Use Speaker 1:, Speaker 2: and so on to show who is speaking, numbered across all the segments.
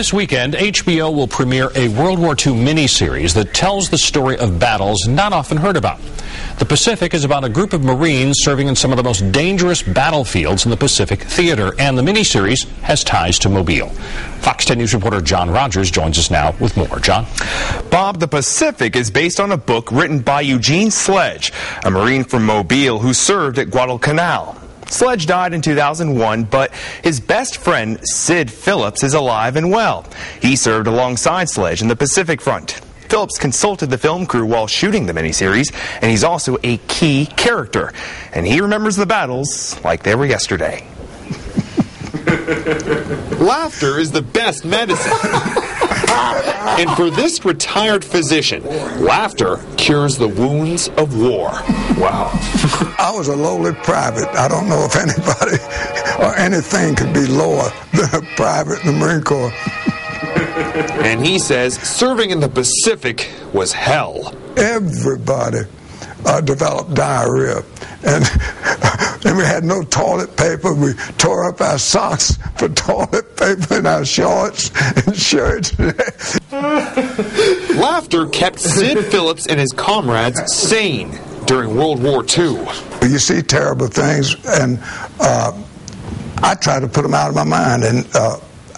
Speaker 1: This weekend, HBO will premiere a World War II miniseries that tells the story of battles not often heard about. The Pacific is about a group of Marines serving in some of the most dangerous battlefields in the Pacific theater, and the miniseries has ties to Mobile. Fox 10 News reporter John Rogers joins us now with more. John?
Speaker 2: Bob, the Pacific is based on a book written by Eugene Sledge, a Marine from Mobile who served at Guadalcanal. Sledge died in 2001, but his best friend, Sid Phillips, is alive and well. He served alongside Sledge in the Pacific Front. Phillips consulted the film crew while shooting the miniseries, and he's also a key character. And he remembers the battles like they were yesterday.
Speaker 3: Laughter is the best medicine. And for this retired physician, laughter cures the wounds of war. Wow.
Speaker 4: I was a lowly private. I don't know if anybody or anything could be lower than a private in the Marine Corps.
Speaker 3: And he says serving in the Pacific was hell.
Speaker 4: Everybody developed diarrhea. And we had no toilet paper. We tore up our socks for toilet paper and our shorts and shirts.
Speaker 3: Laughter kept Sid Phillips and his comrades sane during World War II.
Speaker 4: You see terrible things, and I try to put them out of my mind, and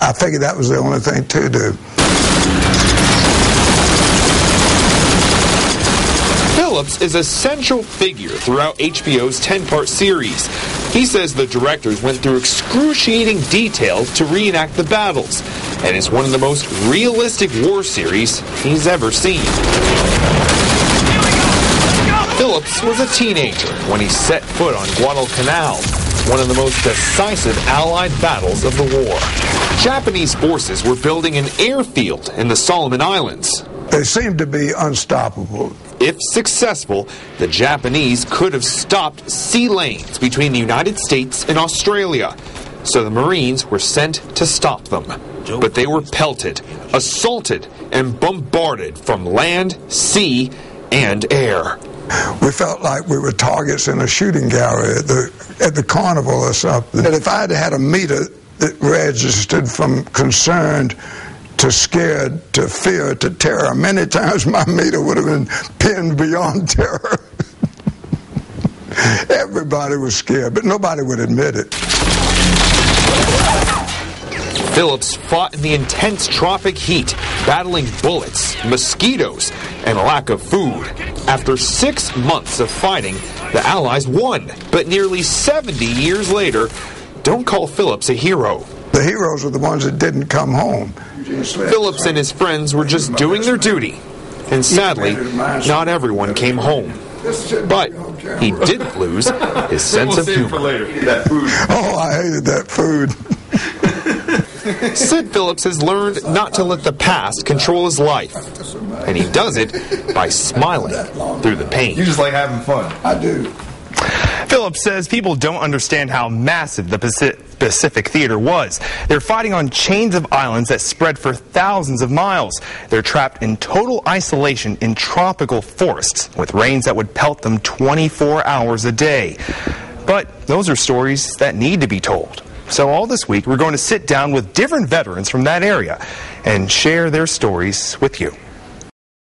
Speaker 4: I figured that was the only thing to do.
Speaker 3: Phillips is a central figure throughout HBO's 10-part series. He says the directors went through excruciating detail to reenact the battles, and it's one of the most realistic war series he's ever seen. Phillips was a teenager when he set foot on Guadalcanal, one of the most decisive Allied battles of the war. Japanese forces were building an airfield in the Solomon Islands.
Speaker 4: They seemed to be unstoppable.
Speaker 3: If successful, the Japanese could have stopped sea lanes between the United States and Australia. So the Marines were sent to stop them. But they were pelted, assaulted, and bombarded from land, sea, and air.
Speaker 4: We felt like we were targets in a shooting gallery at the carnival or something. And if I had a meter that registered from concerned to scared, to fear, to terror, many times my meter would have been pinned beyond terror. Everybody was scared, but nobody would admit it.
Speaker 3: Phillips fought in the intense tropic heat, battling bullets, mosquitoes, and a lack of food. After 6 months of fighting, the Allies won. But nearly 70 years later, don't call Phillips a hero.
Speaker 4: The heroes are the ones that didn't come home.
Speaker 3: Phillips and his friends were just doing their duty. And sadly, not everyone came home. But he didn't lose his sense of humor.
Speaker 4: Oh, I hated that food.
Speaker 3: Sid Phillips has learned not to let the past control his life. And he does it by smiling through the pain.
Speaker 5: You just like having fun.
Speaker 4: I do.
Speaker 2: Phillips says people don't understand how massive the Pacific Theater was. They're fighting on chains of islands that spread for thousands of miles. They're trapped in total isolation in tropical forests with rains that would pelt them 24 hours a day. But those are stories that need to be told. So all this week, we're going to sit down with different veterans from that area and share their stories with you.